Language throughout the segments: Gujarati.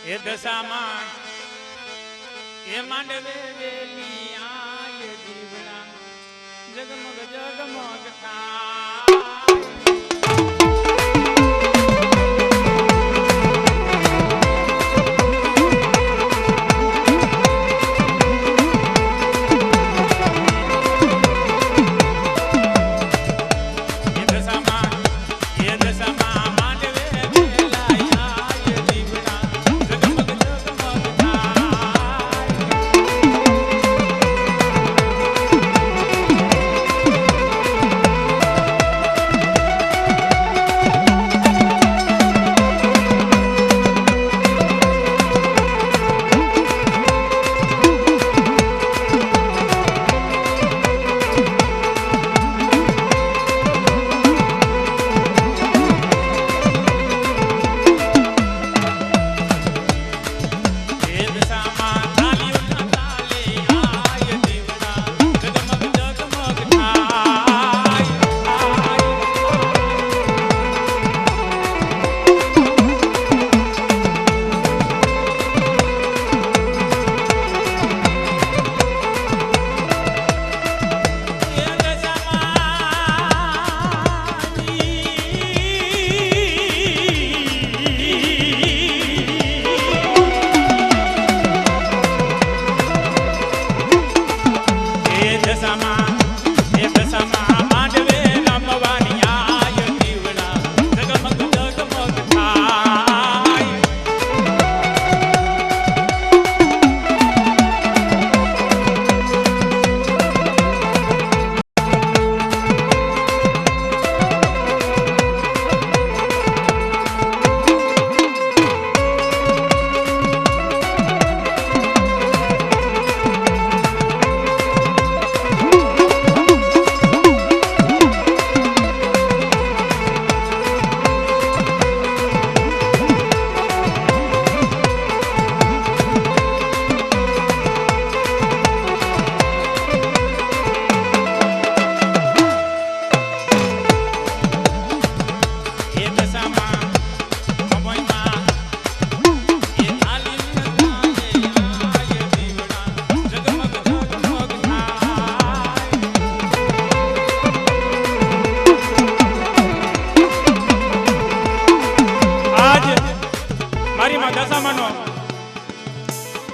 એ દશામાં એ માંડવે વેલી આય દીવડા જગમગ જગમગ થાય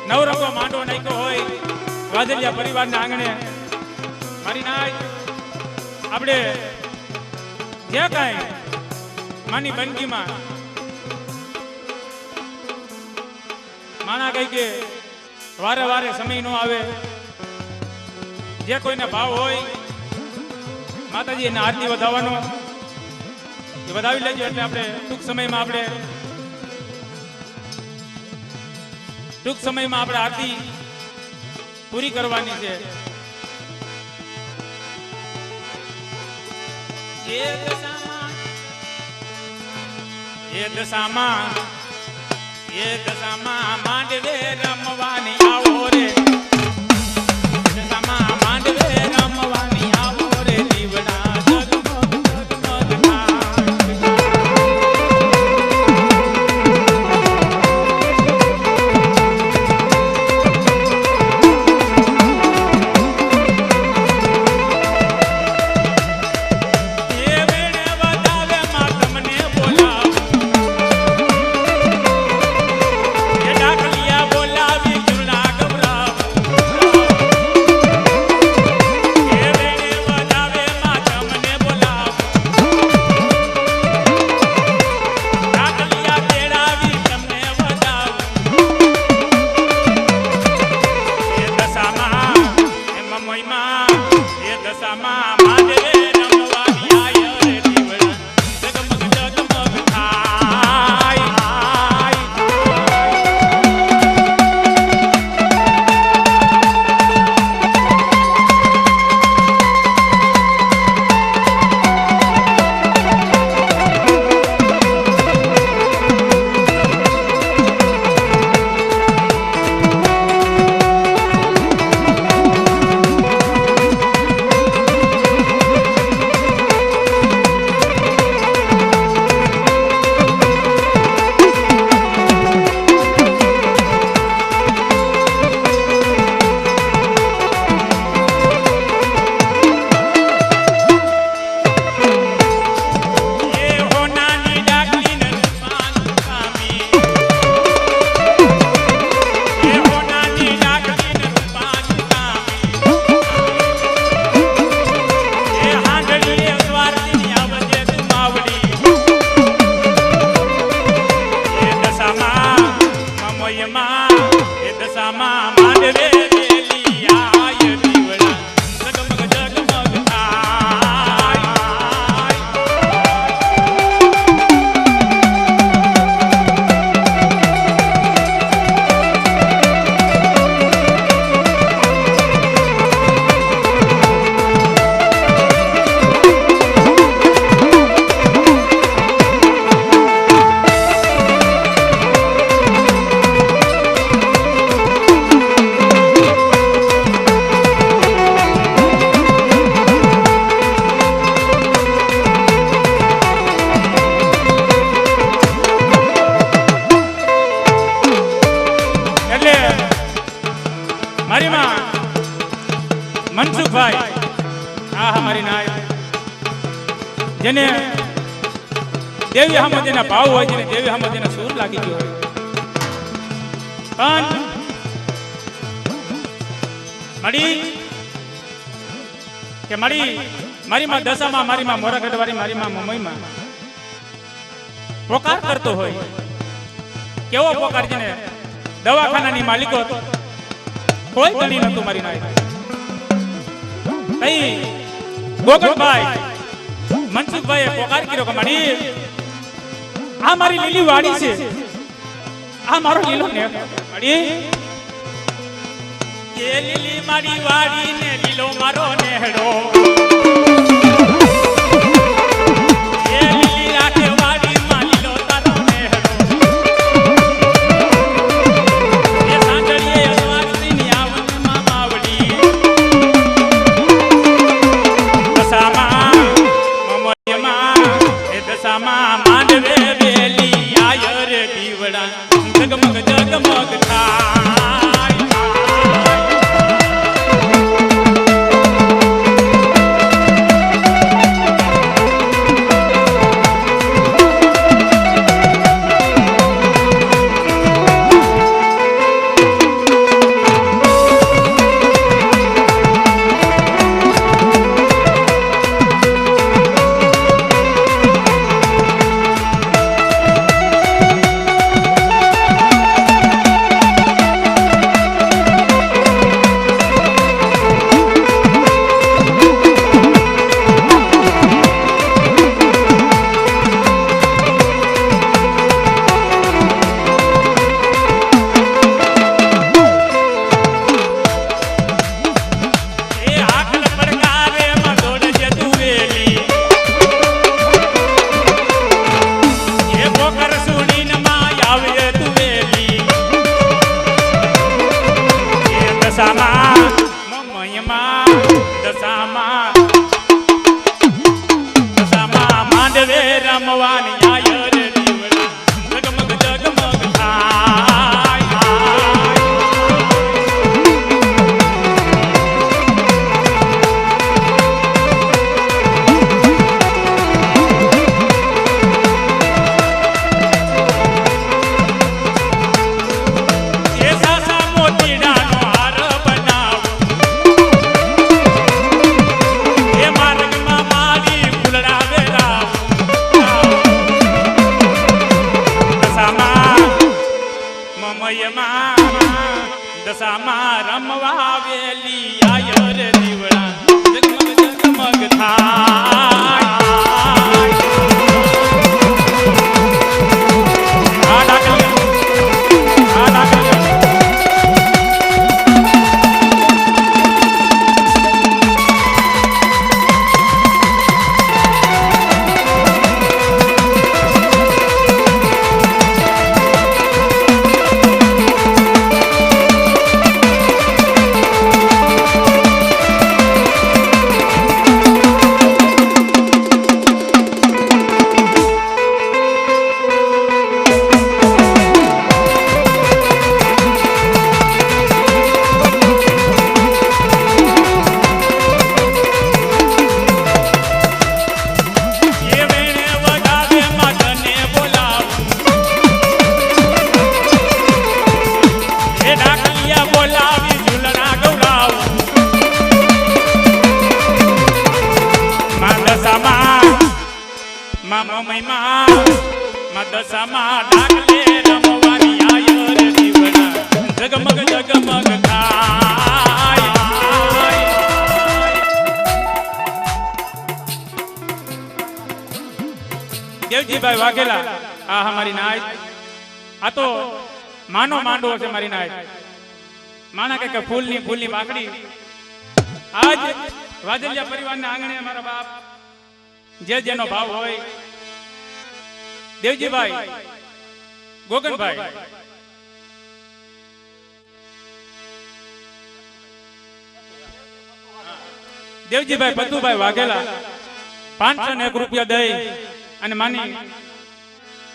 નવરંગો માંડવો નાખ્યો હોય વાજલિયા પરિવારના આંગણે મારી નાય આપણે જે કાંઈ માની બંદગીમાં માણા કઈ કે વારે વારે સમય નો આવે જે કોઈને ભાવ હોય માતાજી એને આરતી વધાવવાનો એ વધાવી લેજો એટલે આપણે ટૂંક સમયમાં આપણે આરતી પૂરી કરવાની છે. એ દશામાં માંડવે રમવાની આવો રે દશામાં માંડવે રમવાની આવો રે દીવડા જગમગ જગમગ બોલા દશામાં માંડવે વેલી આય દીવડા જગમગ જગમગ થાય. મારી માં મનસુખભાઈ આ મારી નાય જેને દેવી હામો જેના ભાવ હોય જેને દેવી હામો જેના સૂર લાગી ગયો હોય પણ મળી કે મારી માં દશામાં મારી માં મોરા ગઢવારી મારી માં મમઈમાં પોકાર કરતો હોય કેવો પોકાર જેને દવાખાનાની માલિકો હતો કોઈ બની નતું મારી નાય તઈ ગોગનભાઈ મનસુખભાઈએ પોકાર કર્યો કે મારી આ મારી લીલી વાડી છે આ મારો લીલો ને મારી એ લીલી મારી વાડી ને લીલો મારો નેહડો એ લીલી રાખે વાડી માં લીલો તારો નેહડો એ સાંજળીએ અસવારી ની આવન માં માવડી દશામાં મમયમાં એ દશામાં માંડવે વેલી આયર દીવડા જગમગ જગમગ થાય. દશામાં માંડવે રમવાની આયર દીવડા જગમગ જગમગ થાય. એ સાસા મોતીડાનો હાર બનાવો દશામાં રમવા વેલી આયર દીવડા જગમગ જગમગ થાય. આ ડાકલ દશામાં ડાકલે રમવાની આયર દીવડા જગમગ જગમગ થાય દેવજીભાઈ વાઘેલા આ અમારી નાય આ તો માનો માંડવો છે મારી નાય માના કે ફૂલની પાકડી આજ વાજલિયા પરિવારના આંગણે મારા બાપ જે જેનો ભાવ હોય દેવજીભાઈ ગોગનભાઈ દેવજીભાઈ પતુભાઈ વાઘેલા 501 રૂપિયા દઈ અને માની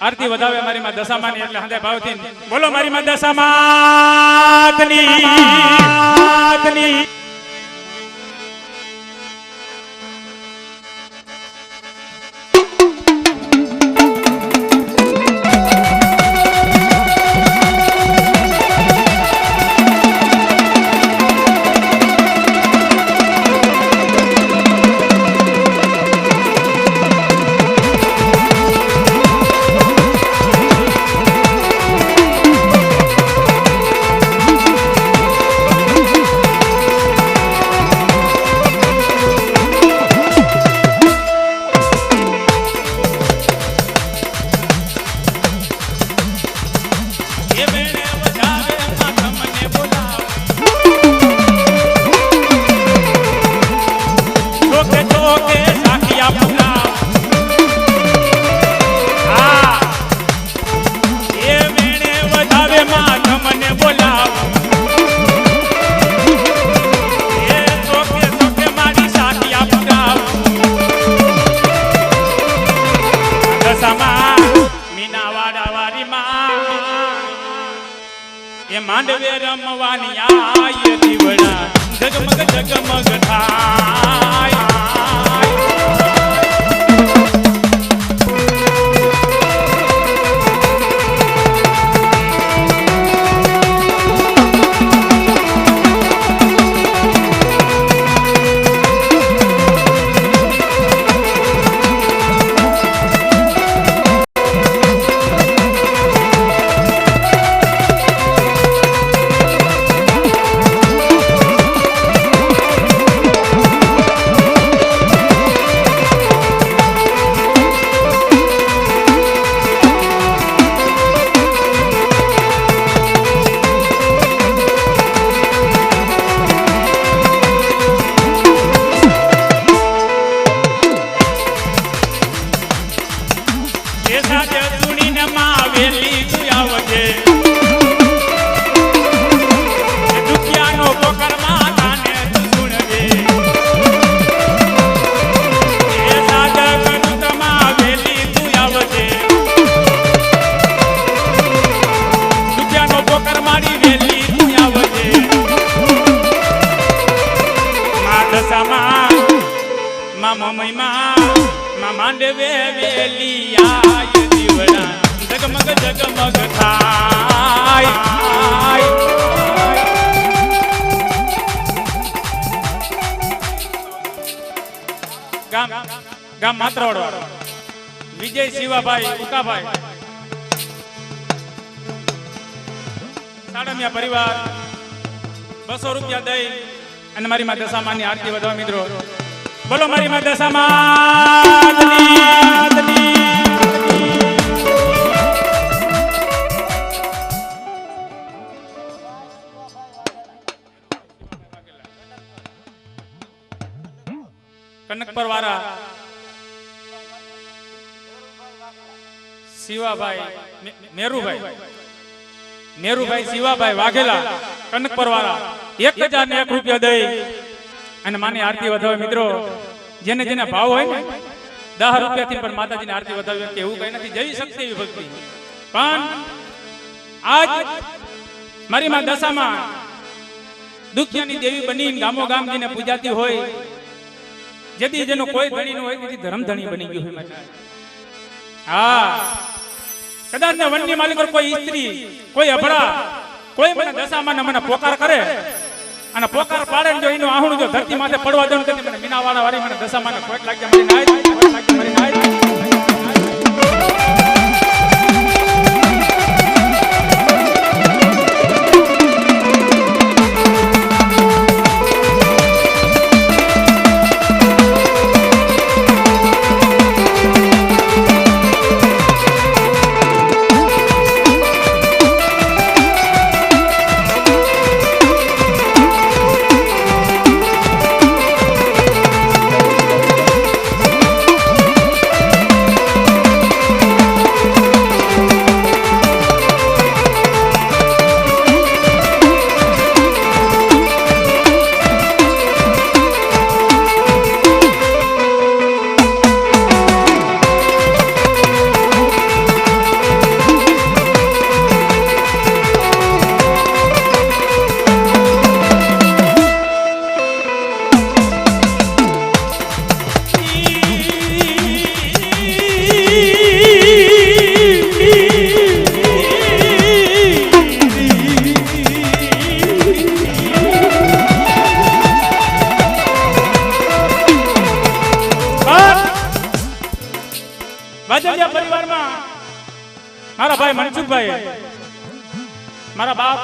આરતી વધાવે મારી માં દશામાની એટલે હંદે ભાવથી બોલો મારી માં દશામાતની માંડવે રમવાની આય દીવડા જગમગ જગમગ થાય માંડવે વેલિયા દીવડા જગમગ જગમગ થાય ગામ માત્રવાડ વિજય શિવાભાઈ ઉકાભાઈ સાડમિયા પરિવાર 200 રૂપિયા દઈ અને મારી માં દશામાની આરતી વધાવો મિત્રો બોલો મારી માં દશામાતની કનકપર વાળા શિવાભાઈ મેરુભાઈ શિવાભાઈ વાઘેલા કનકપર વાળા 1001 રૂપિયા દઈ અને માની આરતી વધાવે મિત્રો જેને જેને ભાવ હોય ને 10 રૂપિયાથી પણ માતાજીની આરતી વધાવે કે એવું કઈ નથી જઈ શકતી એવી ભક્તિ પણ આજ મારી માં દશામાં દુખિયાની દેવી બની ગામો ગામ જઈને પૂજાતી હોય જેથી જેનો કોઈ ધણી ન હોય તેથી ધર્મ ધણી બની ગયો હોય હા કદાચ ને વન્ય માલિક કોઈ સ્ત્રી કોઈ અભડા કોઈ મને દશામાં મને પોકાર કરે અને પોકાર પાડે જો એનું આહુણું જો ધરતી માથે પડવા દઉં તો મને મીનાવાળા વાળી મને દશામાં ખોટ લાગે મારી નાય ખોટ લાગે મારી નાય મનસુખભાઈ, મારા બાપ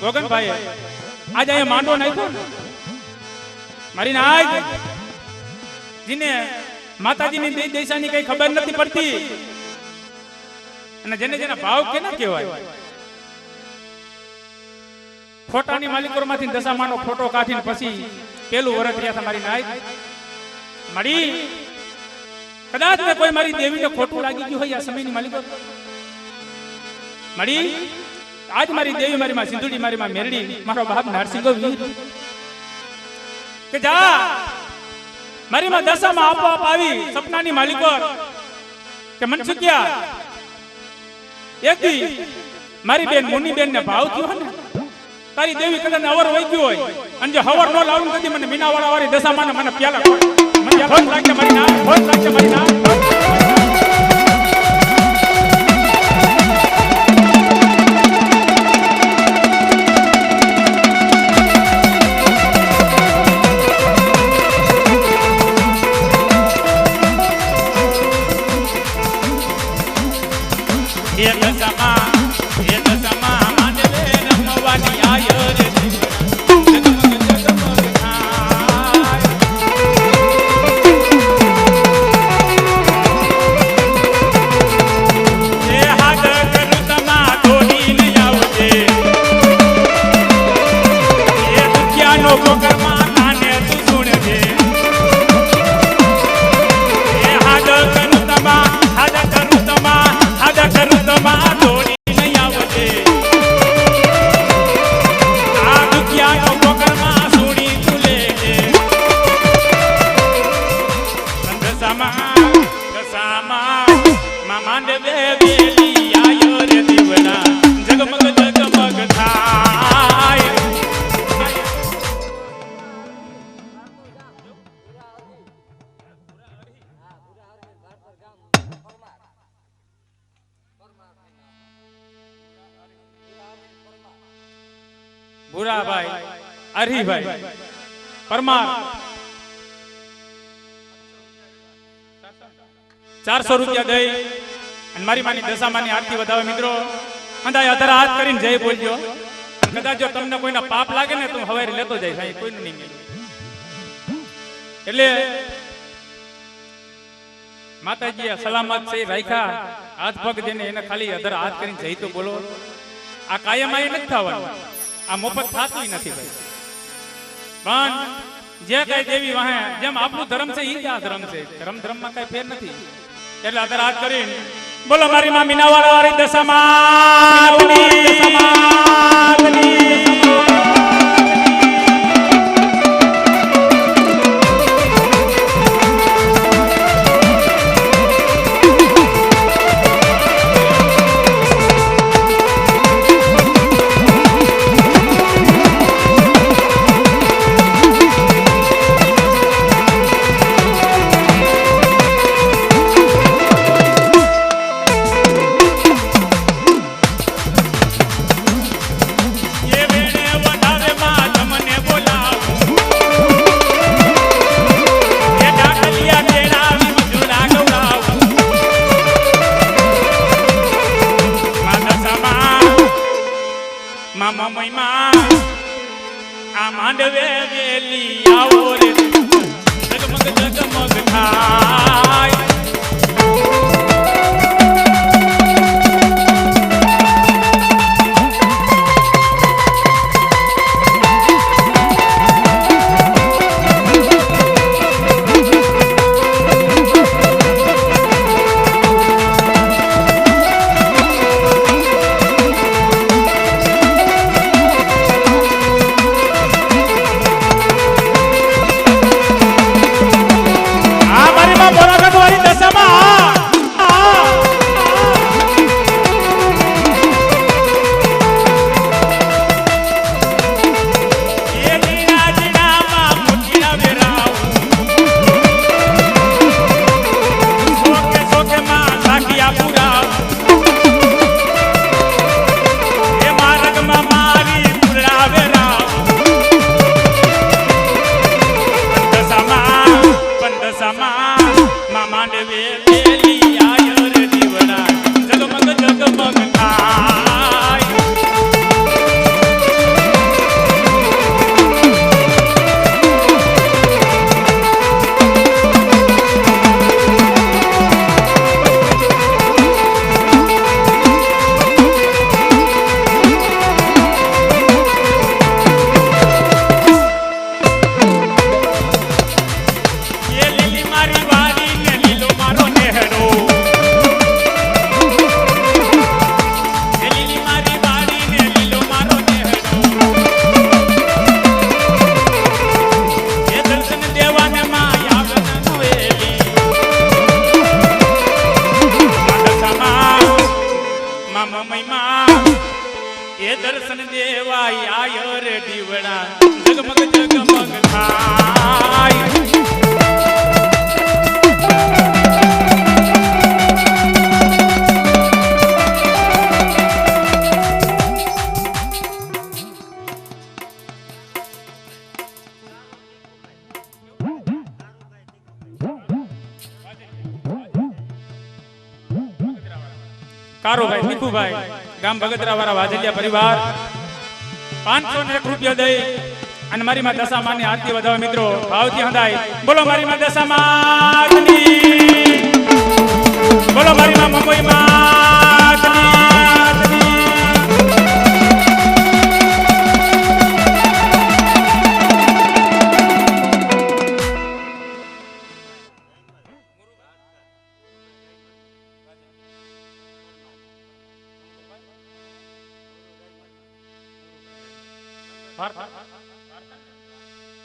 ગોગનભાઈ આજે અહીંયા માંડવો નાખ્યો ને મારી નાય જીને માતાજીની દેશાની કઈ ખબર નથી પડતી અને જેને જેના ભાવ કે ના કહેવાય ફોટાની માલિકોમાંથી દશામાનો ફોટો કાઢીને પછી પેલું વરત રહ્યા તમારી નાય મારી કદાચ મેં કોઈ મારી દેવીને ખોટું લાગી ગયું હોય આ સમયની માલિકો મારી આજ મારી દેવી મારી માં સિંધુડી મારી માં મેરડી મારો બાપ નરસિંહો વીર કે જા મારી માં દશામાં આપોઆપ આવી સપનાની માલિકો કે મનસુખિયા એક દી મારી બેન મુની બેન ને ભાવ થયો ને તારી દેવી કદાચ અવર વઈ ગયો હોય અને જો હવર નો લાવું કદી મને મીનાવાળા વાળી દશામાં મને પ્યાલા મને ફોન લાગે મારી ના ફોન લાગે મારી ના ભૂરાભાઈ હરિભાઈ પરમાર 400 રૂપિયા દઈ અને મારી માની દશામાની આરતી વધાવે મિત્રો અંદાજ અધર હાથ કરીને જય બોલજો કદાચ જો તમને કોઈના પાપ લાગે ને તો હવારે લેતો જાય સાહેબ કોઈનું નહીં એટલે માતાજીએ સલામત છે રાખ્યા હાથ પગ દેને એને ખાલી અધર હાથ કરીને જઈ તો બોલો આ કાયમ આ નથી થવાનું આ મોફત થાતું નથી ભાઈ પણ જે કઈ દેવી વાહે જેમ આપણું ધર્મ છે ઈ જ આ ધર્મ છે ધર્મ માં કઈ ફેર નથી એટલે અધર હાથ કરીને બોલો મારી માં મીનાવાળા વાળી દશામાં એ દર્શન દેવાય આયો રે દીવડા જગમગ જગમગ થાય કારુભાઈ ભીખુભાઈ ગામ બગદરા વાળા વાજલિયા પરિવાર 501 રૂપિયા દઈ અને મારી માં દશામાની આરતી વધાવે મિત્રો ભાવથી હદાય બોલો મારી માં દશામાની બોલો મારી માં મુંબઈ માતની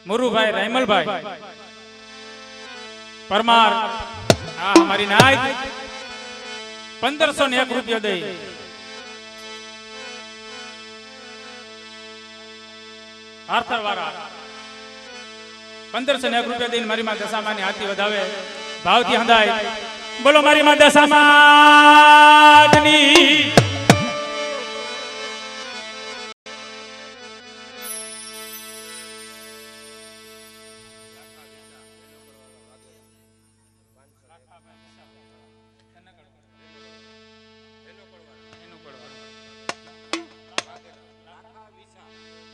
मुरुभाई राइमल भाई परमार हमारी नायक 1501 रुपया दे आर्थर वारा 1501 रुपया दे मारी मां दशामानी आरती વધાવે ભાવથી હંધાય બોલો મારી માं દશામાની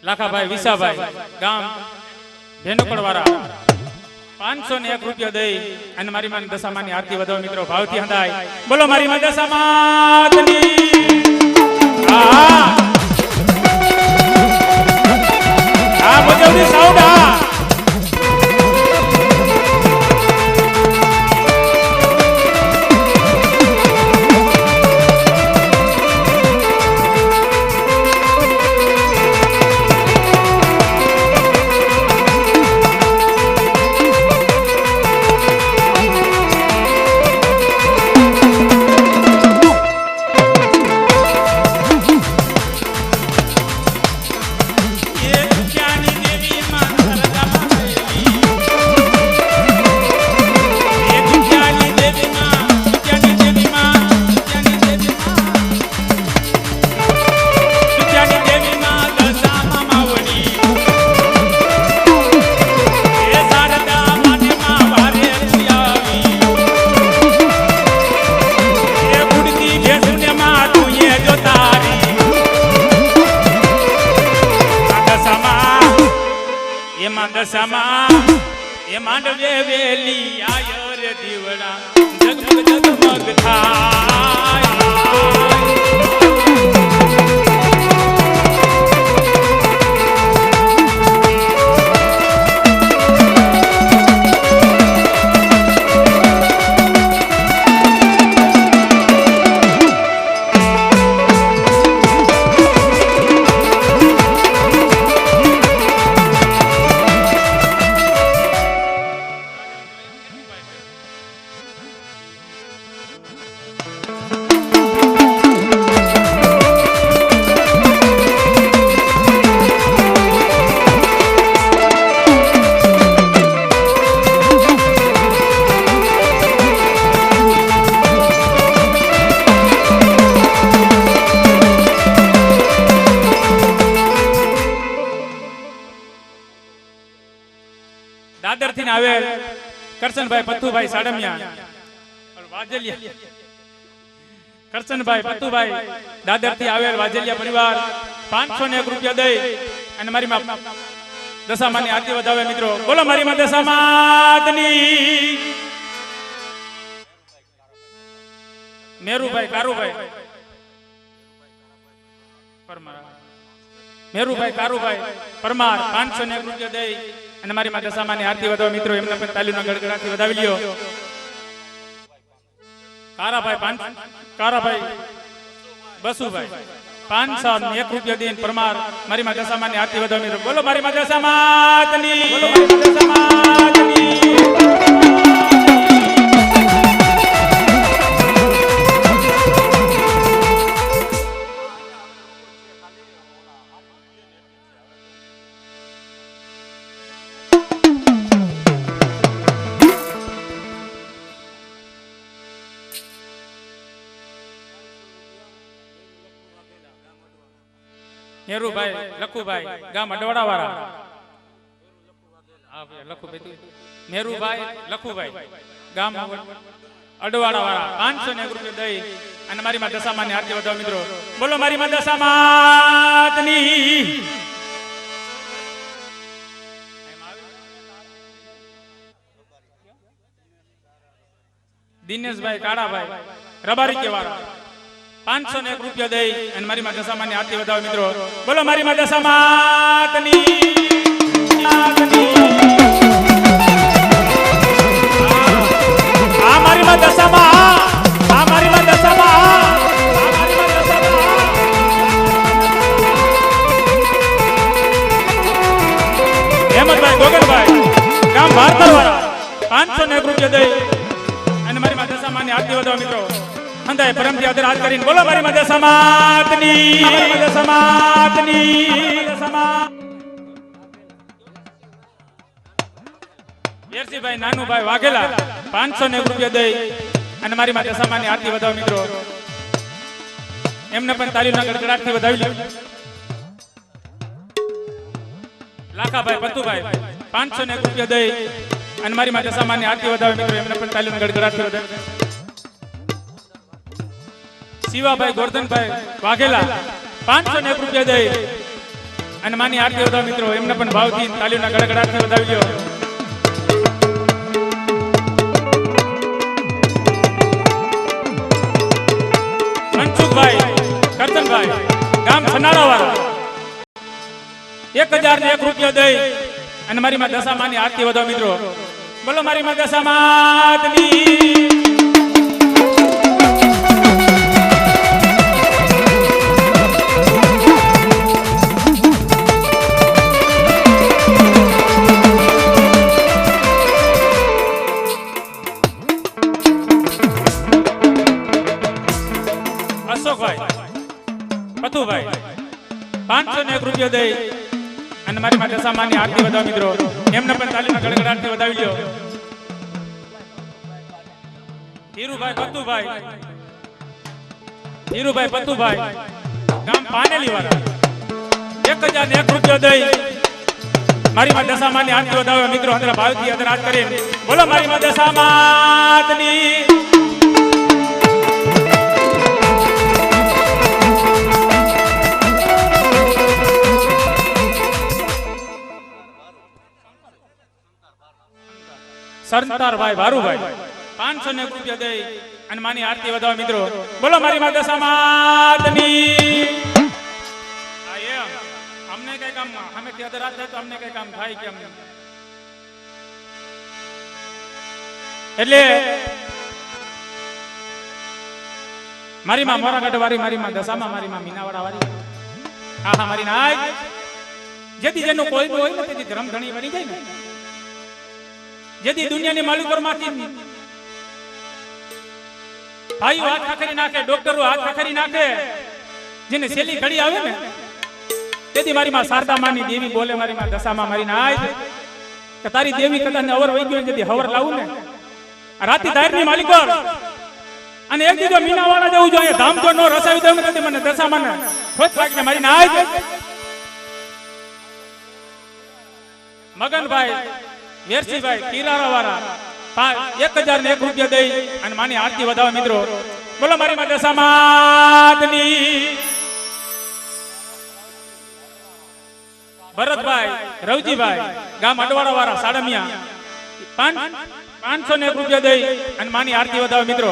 लाखाभाई विसाभाई गाम भेनुकड़वारा 501 रुपया दई અને મારી માં દશામાની આરતી વધાવો મિત્રો ભાવથી હંધાય બોલો મારી માં દશામાની આ બજાવની સાઉન્ડ એ માંડવે વેલી આયો રે દીવડા જગમગ જગમગ થાય दादर थी आवेल करसन भाई पत्तू भाई साडमिया और वाजलिया करसन भाई पत्तू भाई दादर थी आवेल वाजलिया परिवार 501 रुपया दई અને મારી માં દશામાની આરતી વધાવે મિત્રો બોલો મારી માં દશામાની મેરુભાઈ કારુભાઈ પરમાર મેરુભાઈ કારુભાઈ પરમાર 501 રૂપિયા દઈ અને મારી માં દશામાની આરતી વધાવો મિત્રો એમને પણ તાલીના ગડગડાથી વધાવી લ્યો કારાભાઈ બસુભાઈ 501 રૂપિયા દઈને પરમાર મારી માં દશામાની આરતી વધાવી મિત્રો બોલો મારી માં દશામાની બોલો મારી માં દશામાની હેરુભાઈ લખુભાઈ ગામ અડવાડા વાળા લખુભાઈ મેરુભાઈ લખુભાઈ ગામ અડવાડા વાળા 501 રૂપિયા દઈ અને મારી માં દશામાની આરતી વધાવો મિત્રો. બોલો મારી માં દશામાતની. દિનેશભાઈ કાળાભાઈ રબારી કેવાળા 501 રૂપિયા દઈ અને મારી માં દશામાની આરતી વધાવો મિત્રો. બોલો મારી માં દશામાતની. આ મારી માં દશામાં, આ મારી માં દશામાં, આ મારી માં દશામાં. હેમંતભાઈ ગોગનભાઈ ગામ ભારતવાળા 501 રૂપિયા દઈ અને મારી માં દશામાની આરતી વધાવો મિત્રો. અંધાય પરમથી આદર હાથ કરીને બોલો મારી માં દશામાતની. મારી માં દશામાતની. દશામાં યરસીભાઈ નાનુભાઈ વાઘેલા 501 રૂપિયા દઈ અને મારી માં દશામાની આરતી વધાવો મિત્રો. એમને પણ તાલીમના ગડગડાટથી વધાવી લો. લાખાભાઈ પતુભાઈ 501 રૂપિયા દઈ અને મારી માં દશામાની આરતી વધાવે મિત્રો. એમને પણ તાલીમના ગડગડાટથી વધાવી. શિવાભાઈ ગોરધનભાઈ વાઘેલા 501 રૂપિયા દઈ અને માની આરતી વધાવો મિત્રો. એમને પણ ભાવથી તાલીમના ગડગડાટથી વધાવી લો. કરતનભાઈ ગામ છનાળા વાળા 1001 રૂપિયા દઈ અને મારી માં દશામાની આરતી વધાવો મિત્રો. બોલો મારી માં દશામાતની. પતુભાઈ 501 રૂપિયા દઈ અને મારી માટે દશામાની આરતી વધાવો મિત્રો. એમને પણ તાલીમના ગડગડાટથી વધાવી લ્યો. ધીરુભાઈ પતુભાઈ ગામ પાનેલી વાળા 1001 રૂપિયા દઈ મારી માટે દશામાની આરતી વધાવે મિત્રો. અંદર ભાવથી આદર હાથ કરીને બોલો મારી માટે દશામાતની. સરદારભાઈ ભારુભાઈ 501 રૂપિયા દઈ અને માની આરતી વધાવો મિત્રો. બોલો મારી માં દશામાતની. અમને કઈ કામ અમે રાત થાય તો અમને કઈ કામ થાય કેમ? એટલે મારી માં મોરાગઢ વાળી, મારી માં દશામાં, મારી માં મીનાવાડા વાળી. આહા મારી નાય જેથી જેનું કોઈ હોય ને તેથી ધર્મ ધણી બની જાય ને. જેથી દુનિયાની માલિકો માંથી ભાઈઓ હાથ ખખરી નાખે, ડોક્ટરો હાથ ખખરી નાખે, જેને છેલ્લી ઘડી આવે ને તેથી મારી માં શારદા માની દેવી બોલે મારી માં દશામાં મારી નાય કે તારી દેવી કદાચ ને અવર વઈ ગયો જેથી હવર લાવું ને રાતી દાયર ની માલિકો અને એક દીધો મીનાવાળા જવું જોઈએ ધામ તો નો રસાવી દઉં નથી મને દશામાં ને ખોટ પાકને મારી નાય. મગનભાઈ વેરસીભાઈ કિરારા વાળા 1001 રૂપિયા દઈ અને માની આરતી વધાવો મિત્રો. બોલો મારી માં દશામાતની. ભરતભાઈ રવજીભાઈ ગામ અડવાડા વાળા સાડમિયા 501 રૂપિયા દઈ અને માની આરતી વધાવો મિત્રો.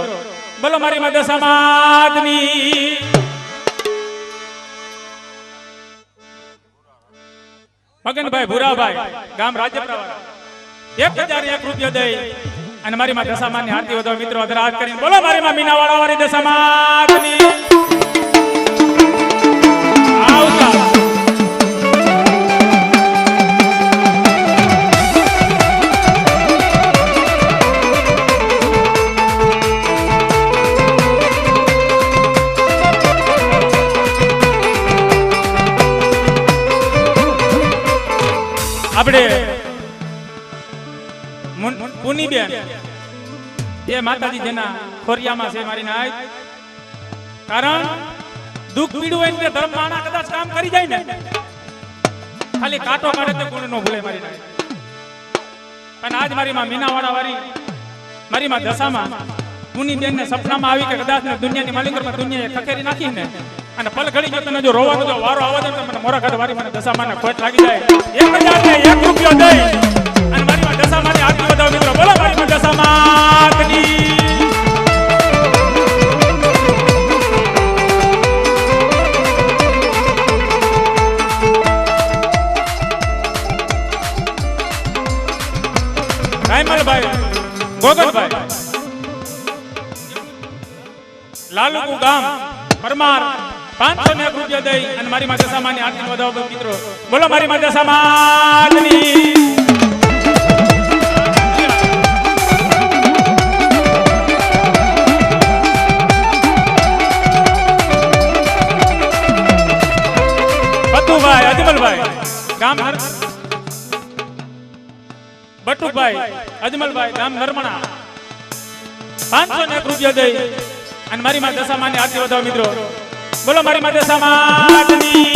બોલો મારી માં દશામાતની. મગનભાઈ ભુરાભાઈ ગામ રાજપરા વાળા 1001 રૂપિયા દઈ અને મારી માં દશામાની આરતી વધાવો મિત્રો. અધરાજ કરીને બોલો મારી માં મીનાવાળા વાળી દશામાતની. આવતા આપણે પુનીબેન એ માતાજી જેના ખોરિયામાં છે મારી નાય. કારણ દુઃખ પીડું હોય ને ધર્મ માણા કદાચ કામ કરે કરી જાય ને ખાલી કાંટો કાઢે તે ગુણ નો ભૂલે મારી નાય. અને આજ મારી માં મીનાવાડા વાળી મારી માં દશામાં મુની બેન ને સપનામાં આવી કે કદાચ ને દુનિયાની માલિકરમાં દુનિયાએ ખખેરી નાખી ને અને પલ ઘડી જો તને જો રોવાનો જો વારો આવે તો મને મોરા કાઢ વારી મને દશામાં ને ખોટ લાગી જાય 1000 ને 1 રૂપિયો દઈ અને મારી માં દશામાં ની આરતી વધાવો મિત્રો બોલો મારી માં દશામાં ની રાયમલભાઈ ગોગલભાઈ લાલુકુ ગામ પરમાર 501 રૂપિયા દઈ અને મારી માં દશામાની આરતી વધાવો મિત્રો બોલો મારી માં દશામાની બટુભાઈ અજમલભાઈ ગામ બટુભાઈ અજમલભાઈ ગામ નરમણા 501 રૂપિયા દઈ અને મારી માં દશામાની આરતી વધાવો મિત્રો બોલો મારી માં દશામાની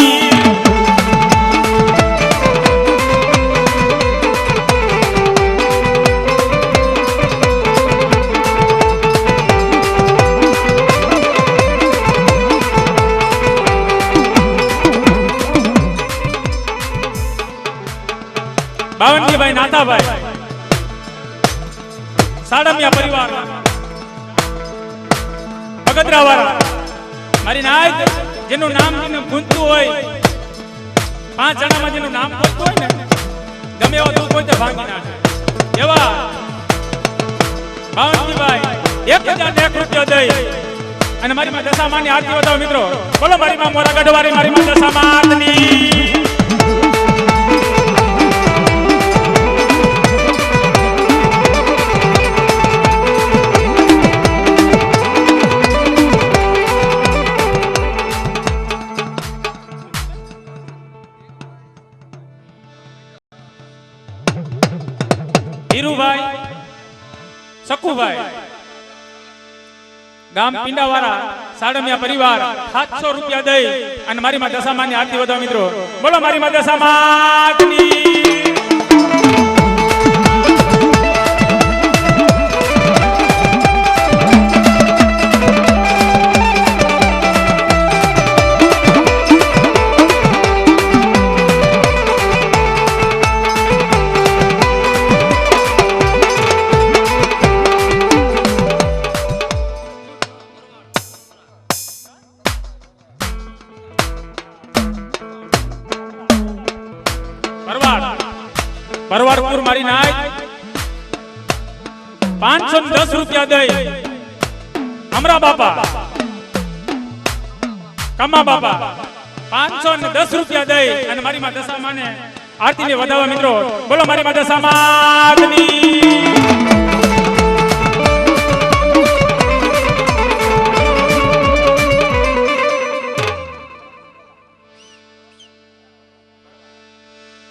બાવનજીભાઈ નાથાભાઈ સાડમિયા પરિવાર ભગતરાવાળા મારી નાય જેનું નામ ગુંજતું હોય 5 જણામાં જેનું નામ ગુંજતું હોય ને ગમે એવો દુઃખ હોય તો ભાંગી નાખે એવા બાવનજીભાઈ 1001 રૂપિયા દઈ અને મારી માં દશામાની આરતી વધાવો મિત્રો બોલો મારી માં મોરા ગઢવારી મારી માં દશામાની હીરુભાઈ સકુભાઈ ગામ પિંડાવાળા સાડમિયા પરિવાર 700 રૂપિયા દઈ અને મારી માં દશામાની આરતી વધાવો મિત્રો બોલો મારી માં દશામાની પરવારપુર મારી નાય 510 રૂપિયા દઈ અમરા બાપા કમા બાપા 510 રૂપિયા દઈ અને મારી માં દશામાને આરતી ને વધાવો મિત્રો બોલો મારી માં દશામાની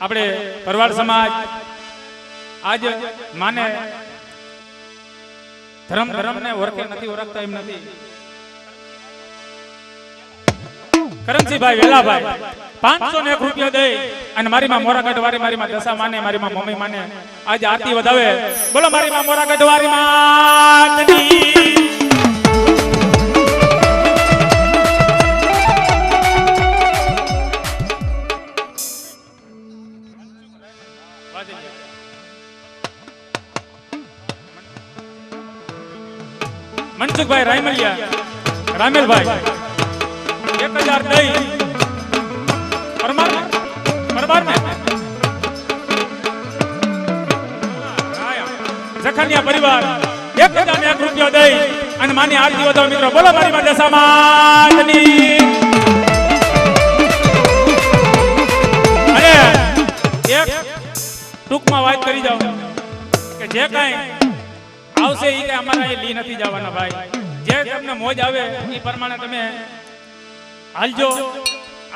આપણે પરવાર સમાજ આજ માને ધર્મ ને ઓળખે નથી ઓળખતા એમ નથી કરમસિંહભાઈ વેલાભાઈ 501 રૂપિયા દઈ અને મારી માં મોરા ગઢવારી મારી માં દશા માને મારી માં મમ્મી માને આજ આરતી વધાવે બોલો મારી માં મોરા ગઢવારી માતની મનસુખભાઈ રાયમલિયા રામેલભાઈ 1000 દઈ પરમાર ને જખનિયા પરિવાર 1001 રૂપિયા દઈ અને માની આરતી વધાવો મિત્રો બોલો મારી માં દશા માતની અરે એક ટૂંકમાં વાત કરી જાવ કે જે કાંઈ આવશે એ કઈ અમારા એ લી નથી જવાના ભાઈ જે તમને મોજ આવે એ પ્રમાણે તમે હાલજો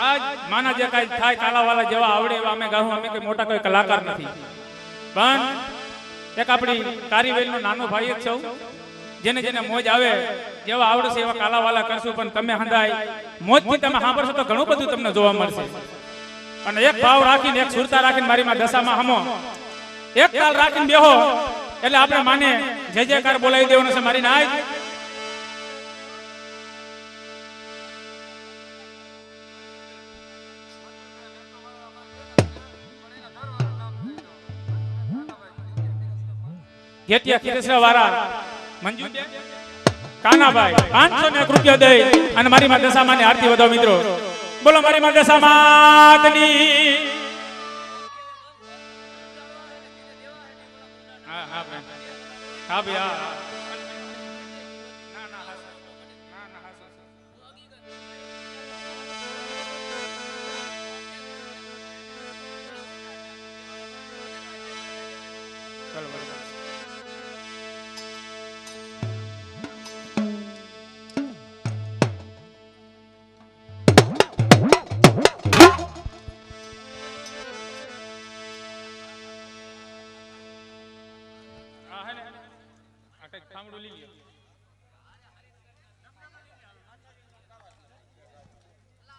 આજ માના જે કઈ થાય કાલાવાલા જેવા આવડે એવા અમે ગાવું અમે કઈ મોટા કોઈ કલાકાર નથી પણ એક આપણી કારીવેલ નો નાનો ભાઈ જ છું જેને જેને મોજ આવે જેવા આવડશે એવા કાલાવાલા કરશું, પણ તમે હંધાય મોજથી તમે સાંભળશો તો ઘણું બધું તમને જોવા મળશે. અને એક ભાવ રાખીને, એક સુરતા રાખીને મારી માં દશામાં હમો એક તાલ રાખીને બેહો એટલે આપણે માને જય જયકાર બોલાવી દેવાનો છે મારી નાય. ઘેટિયા ખીરેસરા વાળા મંજુબેન કાનાભાઈ 501 રૂપિયા દઈ અને મારી માં દશામાં ની આરતી વધાવો મિત્રો. બોલો મારી માં દશામાતની. હા હા હા ભાઈ હા.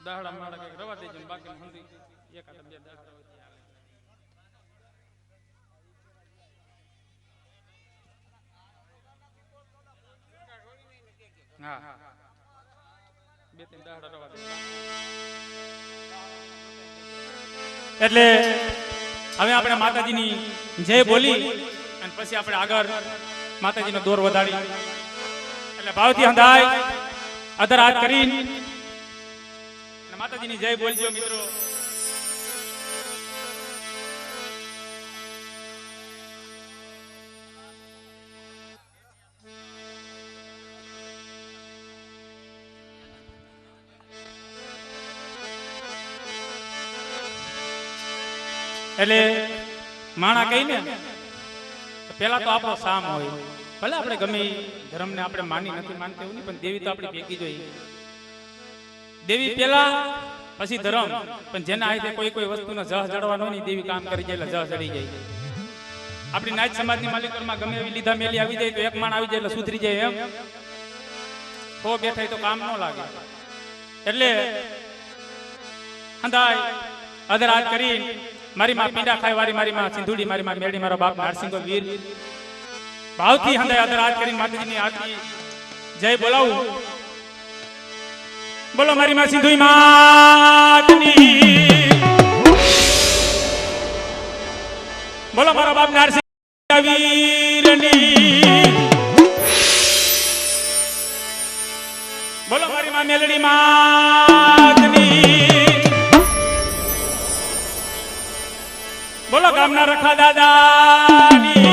દાહડા માડા કઈક રવા દેજો બાકી હંધી એક આ બે દાહડા હા બે ત્રણ દાહડા રવા દેજો. એટલે હવે આપણે માતાજીની જય બોલી અને પછી આપણે આગળ માતાજીનો દોર વધારી એટલે ભાવથી હંધાય અધર હાથ કરીને માતાજીની જય બોલજો મિત્રો. એટલે માણા કહીને પેલા તો આપણો સામ હોય, ભલે આપણે ગમે ધર્મને આપણે માની નથી માનતા એવું નહીં, પણ દેવી તો આપણી ભેગી જોઈએ. દેવી પેલા પછી ધર્મ, પણ જેના હાથે કોઈ કોઈ વસ્તુનો જહ જડવાનો નહીં દેવી કામ કરી જાય એટલે જહ જડી જાય. આપણી નાચ સમાજની માલિકોમાં ગમે એવી લીધા મેલી આવી જાય તો એક માણ આવી જાય એટલે સુધરી જાય. એમ હો બેઠા તો કામ ન લાગે. એટલે હંધાય અધર હાથ કરી મારી માં પીડા ખાય વારી મારી માં સિંધુડી મારી માં મેળી મારો બાપ નારસિંગો વીર ભાવથી હંધાય અધર હાથ કરી માતાજીની આરતી જય બોલાવું. બોલો મારી માં સિંધુઈ માતની. બોલો મારો બાપ નારસિંહ વીરની. બોલો મારી માં મેલડી માતની. બોલો ગામના રખા દાદાની.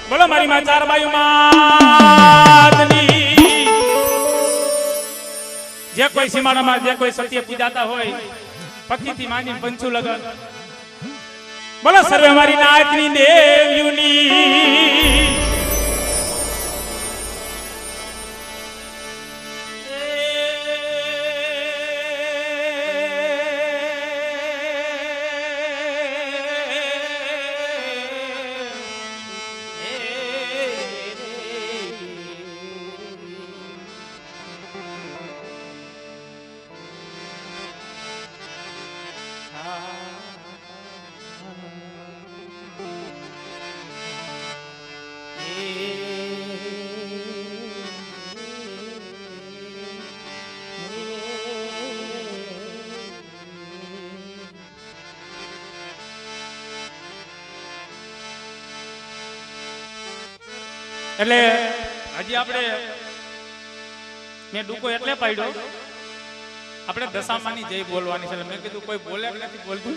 બોલો મારી માં ચાર બાયુ માતની. જે કોઈ સીમાડામાં જે કોઈ સત્ય પૂજાતા હોય પક્ષીથી માંડીને પંચુ લગન બોલો સર્વે મારી નાતની દેવ્યુની. એટલે હજી આપણે મેં ડૂકો એટલે પાડ્યો આપણે દશામાની જય બોલવાની છે. મેં કીધું કોઈ બોલે નથી બોલતું.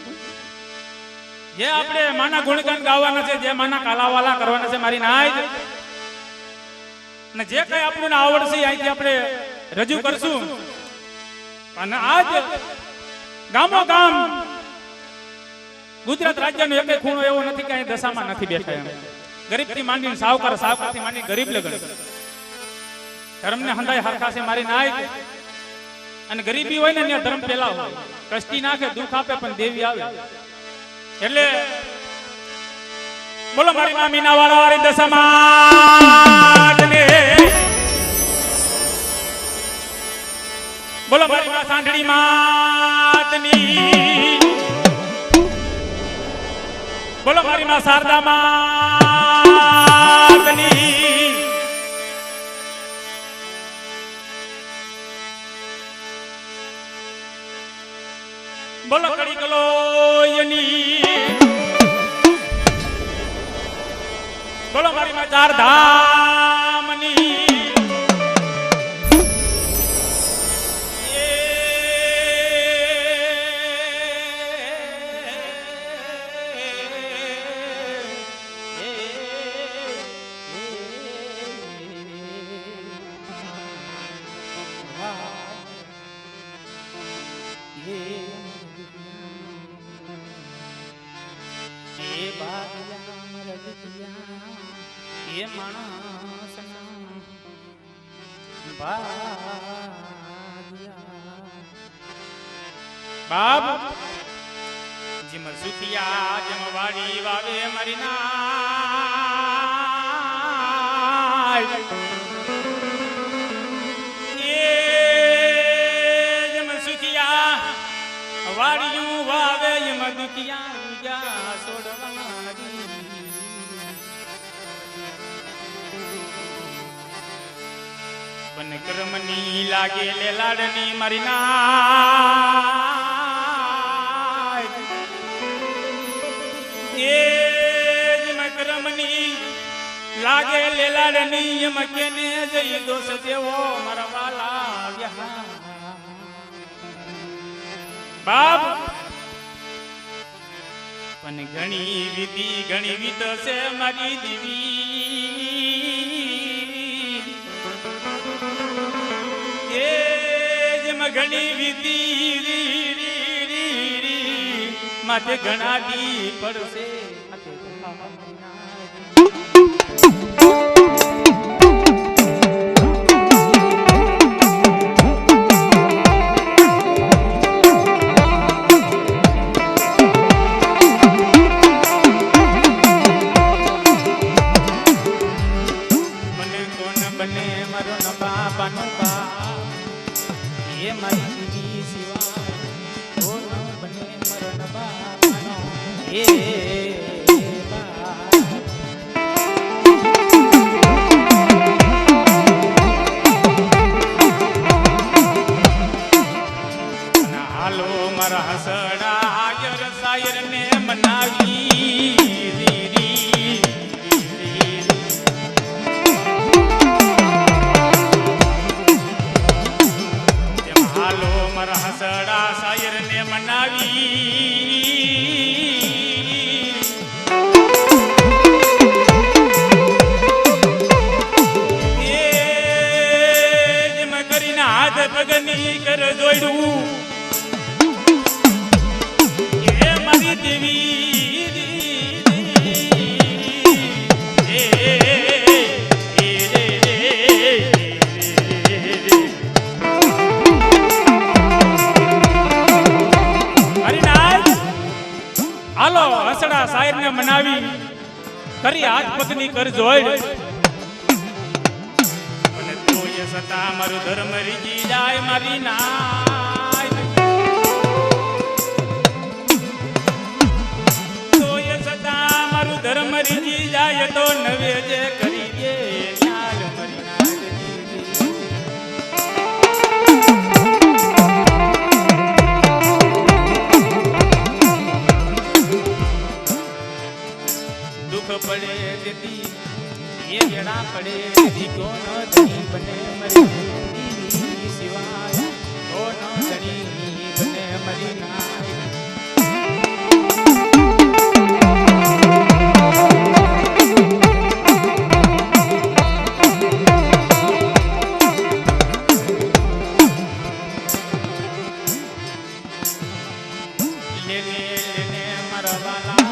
જે આપણે માના ગુણગાન ગાવાના છે, જે માના કાલાવાલા કરવાના છે મારી નાય, અને જે કઈ આપણને આવડશે અહીંથી આપણે રજૂ કરશું. અને આજ ગામો ગામ ગુજરાત રાજ્યનો એક ખૂણો એવો નથી કે અહીં દશામાં નથી બેઠા. એમ ગરીબ થી માંડીને સાવકાર, સાવકાર થી માંડીને ગરીબ લગન ધર્મને હંધાય હરખા છે મારી નાય. અને ગરીબી હોય ને ત્યાં ધર્મ પેલા હોય, કષ્ટી નાખે દુઃખ આપે પણ દેવી આવે. એટલે બોલો મારી માં મીના વાળા વાળી દશામાતને બોલો મારી માં સાંઢળી માતની બોલો મારી માં શારદા માતની બોલો કડી કલોયની બોલો મારી માં ચાર ધામની એ માણસના બાપ જેમ સુખિયા જેમ વાડી વાવે મારી નાય જેમ સુખિયા વાડિયું વાવે એમ દુખિયા છોડવાની બન કર્મની લાગે લે લાડની મારી નાય એ જેમ કર્મની લાગે લે લાડની એમ કેને જઈ દોષ દેવો મારા વાલા વ્યા બાપ પણ ઘણી વિધ છે મારી દેવી એ જેમ ઘણી વિધિ માથે ઘણા દી પડશે હાલો મારા હસડા સાયર ને મનાવી હાલો મારા હસડા સાયર ને મનાવી જેમ કરીને હાથ પગની કર જોડ્યું એ મારી દેવી હાલો હસડા સાહેબ ને મનાવી કરી હાથ પગની કર જોડ અને તોય સતા મારું ધર્મ રીજી જાય મારી નાય તોય સતા મારું ધર્મ રીજી જાય તો નવે જે કરી દે ચાલ મરી પડે દેતી એ વેડા પડે દેતી કોણ ધણી બને મરી સિવાય કોણ ધણી બને મરી નાય લેને મારા વાલા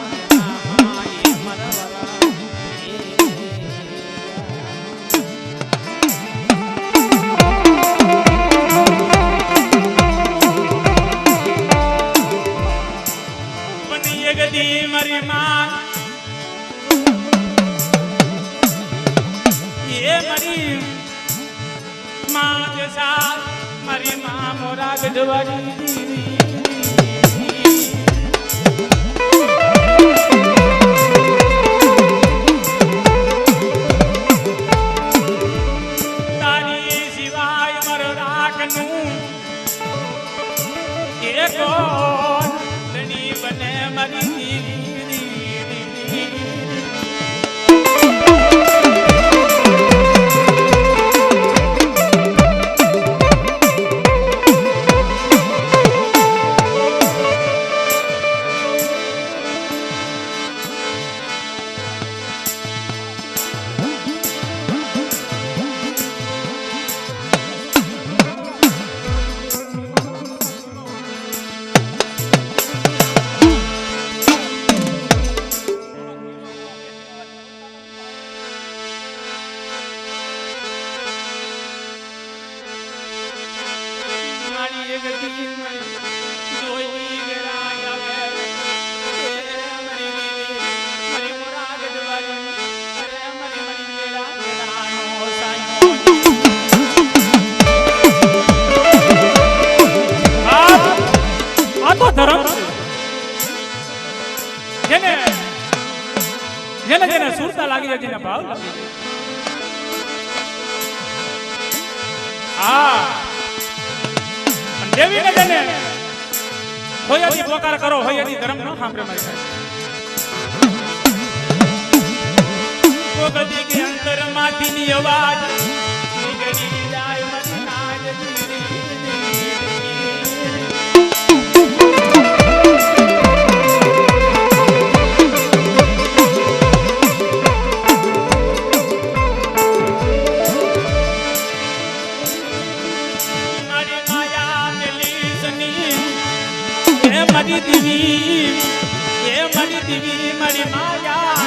મોરા ગઢવાડી તારી સિવાય મર રાખનું એ કોણ ધણી બને મારી જેને જેને સુરતા લાગી જાય જેને ભાવ લાગી જાય હા દેવીને જેને હોયાથી પોકાર કરો હોયાથી ધર્મ ન સાંભળે મારી સાહેબ ગદી કે અંતર માંથી ની અવાજ નીકળી જાય મન નાજ મારી દીવી મારી માયા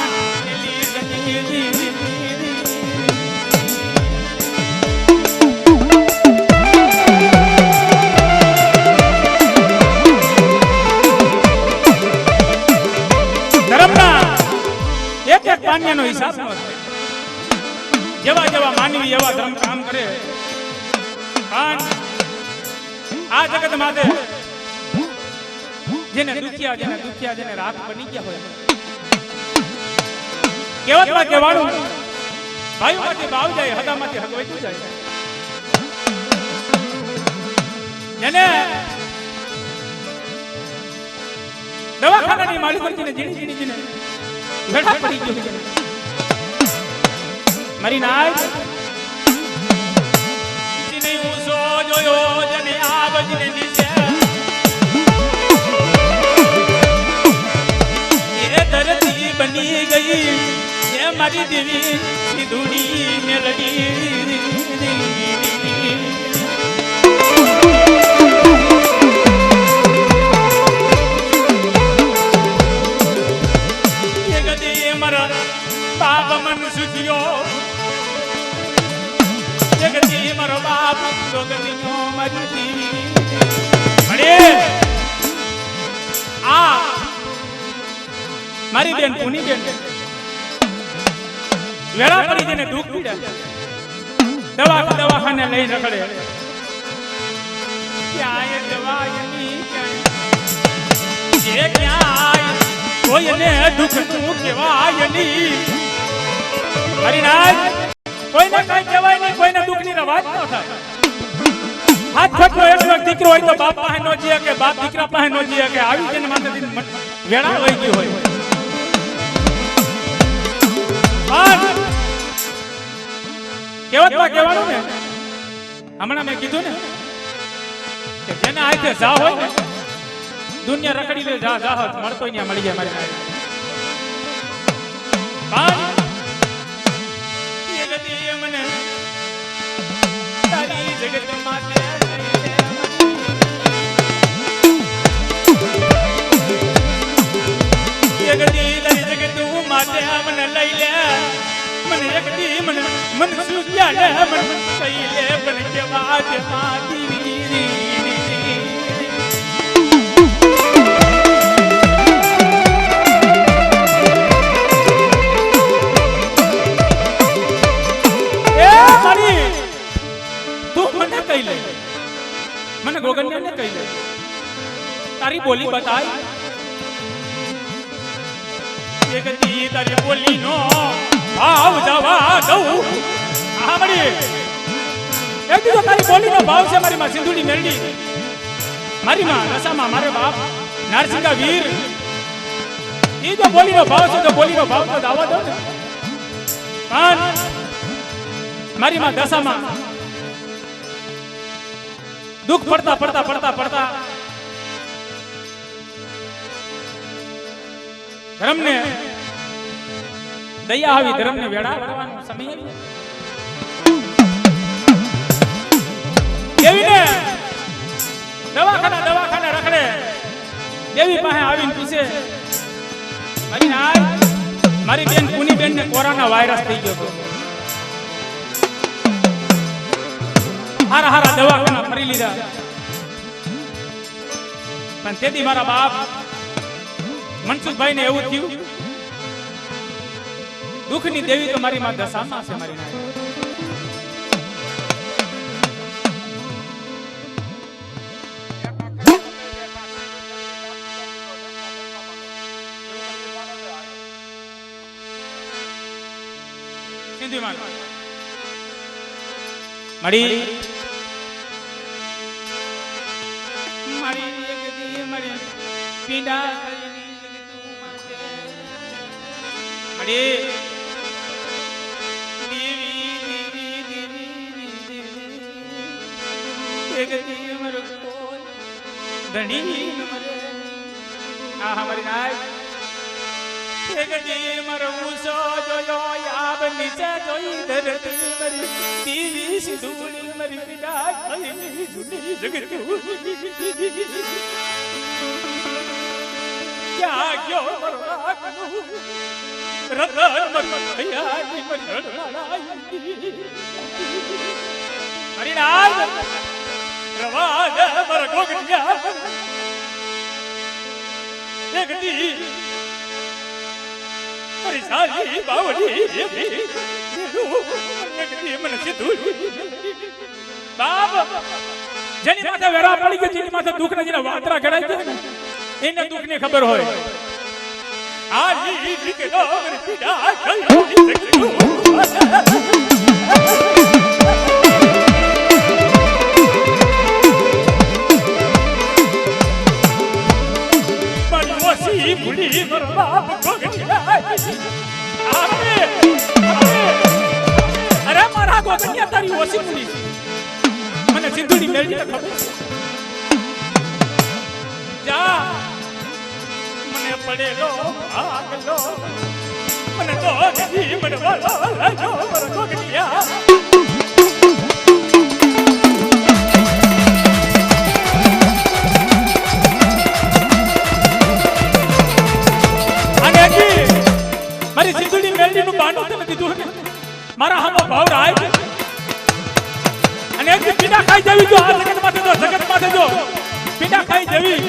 ધર્મના એક એક પાન્યાનો હિસાબ ન હોય જેવા જેવા માનવી એવા ધર્મ કામ કરે પણ આ જગત માટે જેને દુખિયા જેને રાખ બની ગયા હોય કેવતમાં કહેવાનું ભાઈમાંથી ભાવ જાય હદામાંથી હક વધ્યું જાય જેને દવાખાનાની માલિકોને જીણી ભેડા પડી ગયો મારી નાય જીને ઉસો જોયો જને આવજને નીચે ધરતી બની ગઈ એ મારી દેવી સિંધુડી મેલડી એ ગદી મારા બાપ મન સુધ્યો એ ગદી મારો બાપ ગગડીનો મારી અરે આ મારી બેન પુની બેન વેળા પડી જઈને દુઃખ પીડા દવાખાને લઈ રખડે ક્યાંય દવાયની ક્યાંય ક્યાંય કોઈને દુઃખ નું કહેવાય નહીં હરિનાથ કોઈને કઈ કહેવાય નહીં કોઈને દુઃખ ની રવાજ ન થાય હાથ ખટલો એટલો દીકરો હોય તો બાપ પાસે નો જીએ કે બાપ દીકરા પાસે નો જીએ કે આવી જઈને માથે વેળા વહી ગઈ હોય કેવતમાં કહેવાનું ને હમણાં મેં કીધું ને કે જેને હાથે જા હોય ને દુનિયા રખડી લે જા જા મળતો ત્યાં મળી જાય મારી મને તારી જગત માટે જગત માટે મને લઈ લે મને એક દી મને મન સુજ્યા લે મન કઈ લે બન કે વાત માતી મને ગોગન એને કહી દે તારી બોલી બતાય એક દી તારી બોલી નો ભાવ જવા દઉં સાંભળી એક દી તો તારી બોલી નો ભાવ છે મારી માં સિંધુડી મેરડી મારી માં રસામાં મારે બાપ નારસિંગા વીર ઈ તો બોલી નો ભાવ છે તો બોલી નો ભાવ તો દાવા દો ને પણ મારી માં દશામાં દુઃખ પડતા પડતા પડતા પડતા ધર્મને દયા આવી ધર્મને વેડા કરવાનો સમય દેવીને દવાખાના રખડે દેવી પાસે આવીને પૂછે મારી બેન પુની બેન ને કોરોના વાયરસ થઈ ગયો હતો હારા દવાખાના ફરી લીધા પણ તેથી મારા બાપ મનસુખભાઈ ને એવું થયું દુઃખની દેવી તો મારી માં દશામાં છે મારી નાય સિંધી માં મળી પીડા क्या क्यों रतन भैया की हरिनाथ रवाद मर गोगनिया एक दी परिसारी बावली एक दी मन सिद्धू बाप જેની માથે વેરા પડી ગઈ જેની માથે દુઃખ ને જેના વાતરા ઘડાઈ ગયા ને એને દુઃખ ની ખબર હોય આજી દીકરો મરી પીડા મનોસી ભૂલી મર બાપ ગોગનિયા અરે મારા ગોગનિયા તારી ઓસી ભૂલી મને સિંધુડી મેળવી ખબર જા મને પડેલો આગલો મને તો ગધી મડવાલો લાજો મર ગોગનિયા અને મારી સિંધુડી મેળવી નું બાંધું તમે દીધું ને મારા હામો ભાવ રાય અને એક પીડા ખાઈ જવી જો આ જગત માથે જો પીડા ખાઈ જવી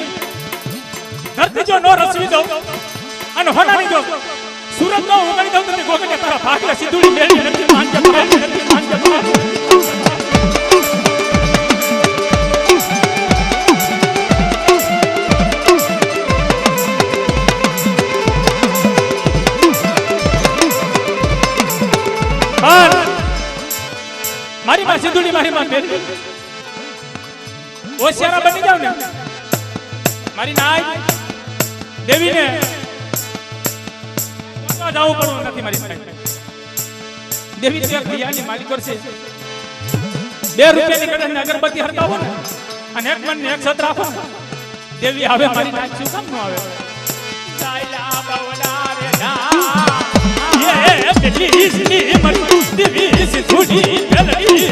ધરતી જો નો રસવી દો અને હોનાની જો સુરત નો ઉગડી દઉં તો ગોગને તારા ભાગલે સિંધુડી મેળવી નથી માનજે મારી માં સિંધુડી મારી માં મેળવી હોશિયારા બની જાવ ને મારી નાય દેવીને જાવું પડવું નથી મારી નાય દેવી તે ભૈયાની માલિક કરશે 2 રૂપિયાની કડન ને અગરબત્તી હરકાવો ને અને એક મન ને એક સત રાખો દેવી આવે મારી નાય શું કામ નો આવે સાયલા બાવલા રે ના ये दिल्ली से मर देवी सिंधुडी मेलडी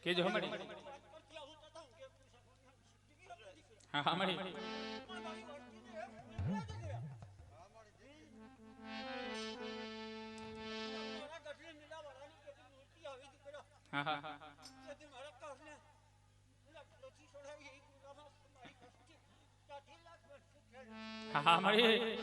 के जो हमारी हाँ हमारी હા હા હા હા મારી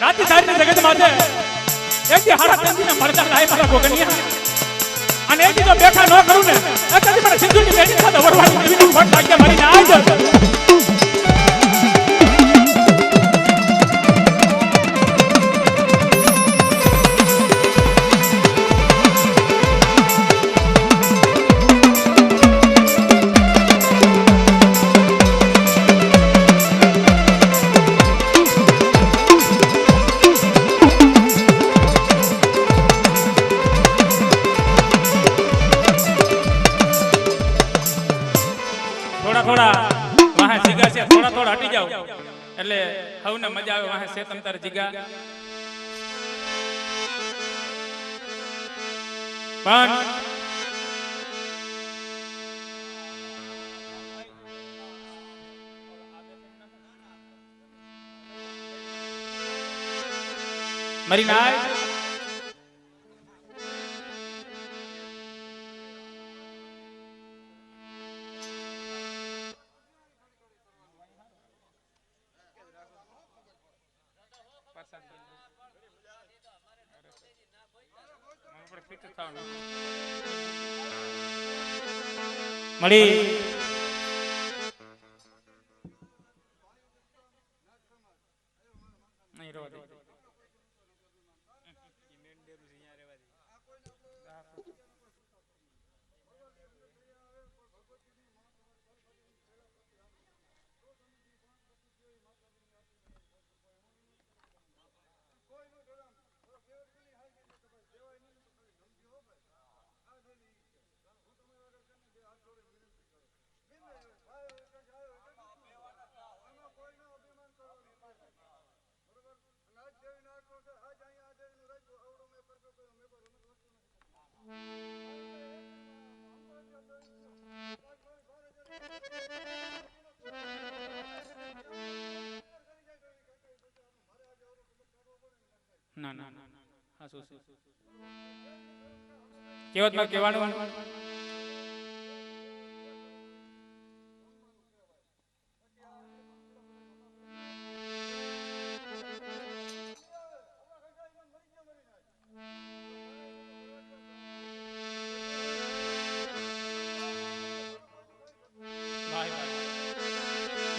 રાતી સારી જગત માથે એકથી હાડા ત્રણથી મળતા લાય મારા ગોગનિયા અને એકથી જો બેઠા ન કરું ને એકથી મને સિંધુની બેટી સાથે વરવાની દેવીની ફટ લાગ્યા મારી ના આવજો થોડા વાહ જીગા છે થોડા હટી જાવ એટલે હવને મજા આવે વાહ છે તમ તાર જીગા પણ મારી નાય મળી નહીં રો દે ના ના હા શું કેવતમાં કહેવાનું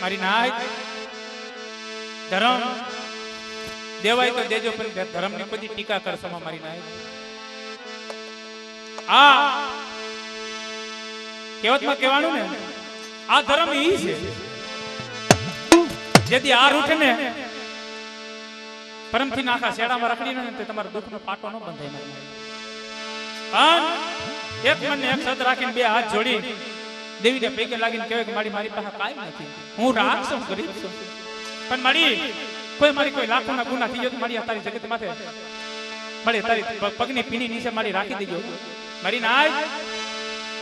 મારી નાય ધર્મ દેવાય તો દેજો પણ ધર્મ ની બધી ટીકા કરશો મારી નાય આ કેવતમાં કહેવાનું ને આ ધર્મ ઈ છે જેથી આ રૂઠે ને પરમથી નાખા શેડામાં રખડી ને તે તમારા દુઃખનો પાટો ન બંધાય પણ એક મનને એક સદ રાખીને બે હાથ જોડી દેવીને પૈકે લાગીને કહેવાય કે મારી પાસે કાંઈ નથી હું રાખ છું ગરીબ છું પણ મારી કોઈ લાખોના ગુના થઈ ગયો તો મારી તારી જગત માથે મારી તારી પગની પીની નીચે મારી રાખી દેજો મારી નાય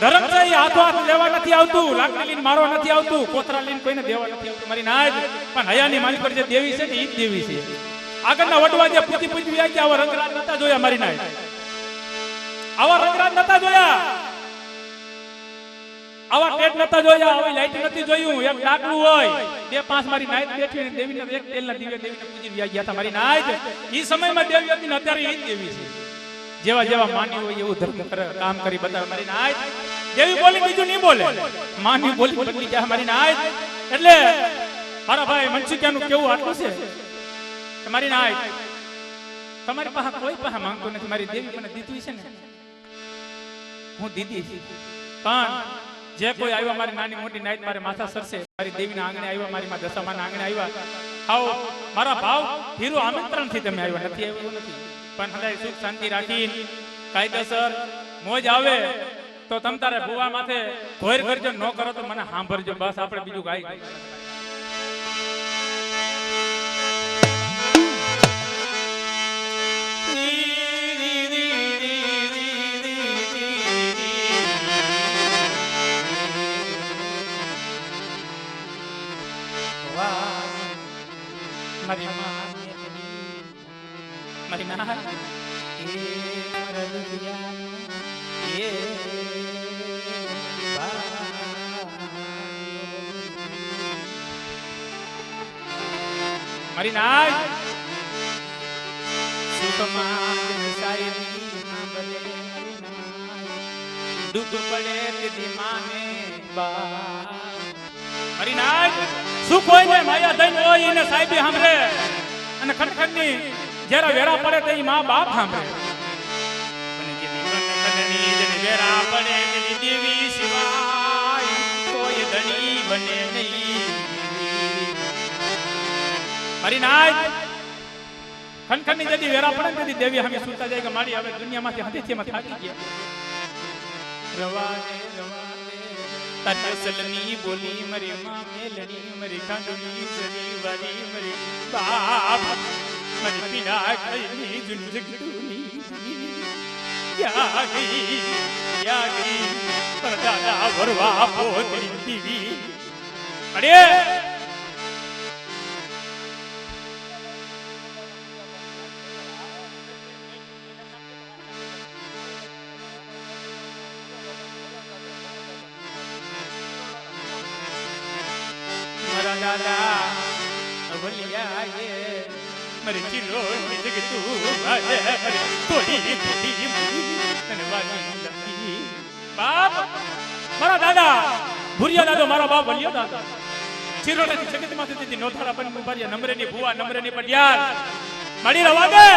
ધર્મ છે હાથો હાથ લેવા નથી આવતું લાકડી લઈને મારવા નથી આવતું કોતરા લઈને કોઈને દેવા નથી આવતું મારી નાય પણ હયાની માલિક પર જે દેવી છે ને ઈ જ દેવી છે આગળના વડવા જે પૂજી પૂજી આવી આવા રંગરાજ નતા જોયા મારી નાય આવા રંગરાજ નતા જોયા આવા ટેટ નતા જોયા આવી લાઈટ નથી જોયું એક ડાકલું હોય બે પાંચ મારી નાઈટ બેઠી ને દેવીને એક તેલના દીવે દેવીને પૂજી ગયા હતા મારી નાઈટ ઈ સમયમાં દેવી હતી ને અત્યારે ઈ જ દેવી છે જેવા જેવા માની હોય એવું ધર્મ કામ કરી બતાવે મારી નાઈટ દેવી બોલી બીજું નહીં બોલે માની બોલી બદલી ગયા મારી નાઈટ એટલે મારા ભાઈ મનસુખિયાનું કેવું આટલું છે કે મારી નાઈટ તમારી પાસે કોઈ પાસે માંગતો નથી. મારી દેવી મને દીધી છે ને, હું દીધી છે. પણ જે કોઈ આવ્યા મારી નાની મોટી નાઈટ મારે માથા સરસે, મારી દેવીના આંગણે આવ્યા, મારી માં દશામાના આંગણે આવ્યા, આવો મારા ભાવ હીરો આમંત્રણથી તમે આવ્યા નથી, આવ્યું નથી. પણ હદાય સુખ શાંતિ રાખી કાયદેસર મોજ આવે તો તમ તારે ભુવા માથે ઘોર કરજો, ન કરો તો મને સાંભળજો. બસ આપણે બીજું ગાઈ મારી ના મારી નાય સુખમાં દુઃખ પડે તેથી માને મારી નાય સુખ હોય ને માયા ધન હોય એને સાહેબી સાંભળે, અને ખટખટની જ્યારે વેરા પડે તે મા બાપ સાંભળે. અને જેની ખટખટની જેની વેરા પડે તેની દેવી સિવાય કોઈ ધણી બને નહીં. મારી નાય ખટખટની જેની વેરા પડે તેથી દેવી હમે સુતા જાય કે મારી હવે દુનિયામાંથી હદેથીમાં થાકી ગયા. રવા દે તારે સલની બોલી મરી માં મેલડી મરી કાંડુની સરી વારી મરી બાપ મરી પીડા કઈની જુન જગતુની યા ગઈ પર દાદા વરવા પોતરી દીવી. અરે દાદા અવલિયાએ મરી ચિલો જગતું વાજે મરી તોડી તોડી તને વાજી લખી. બાપ મારા દાદા ભુરિયા દાદો મારા બાપ વલિયો દાદા ચિરોડાથી જગતમાંથી દીધી નોથારા બન મુભારિયા નમરેની ભુવા નમરેની પડિયાર મળી રવા દે.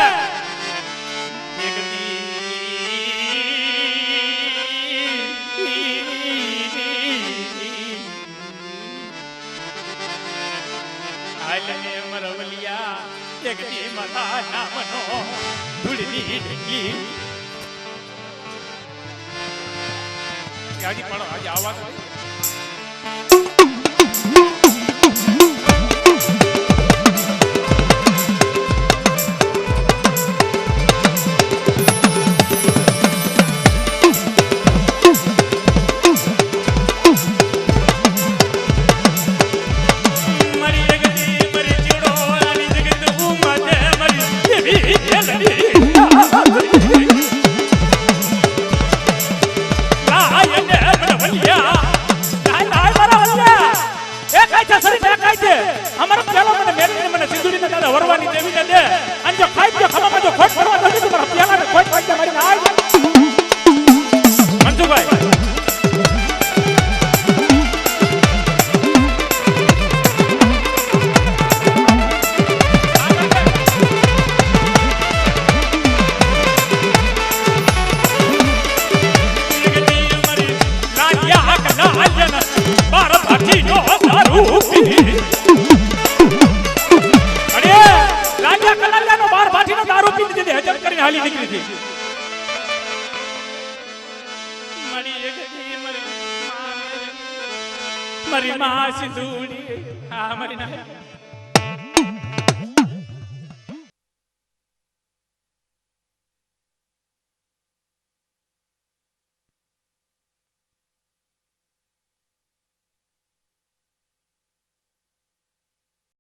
મરવલિયા જગતી માતા નામનો ધૂળની ઢીંગી. આજે પડો આજે આવાજ વરવાની દેવીને દે અને જો ખાઈ જો ખમામાં જો ખોટ ફરવા દે તો મારા પ્યાલાને ખોટ વાગ્યા મારી નાય. મનસુભાઈ હાલી નીકળી હતી. મારી માં સિંદૂરી હા મારી ના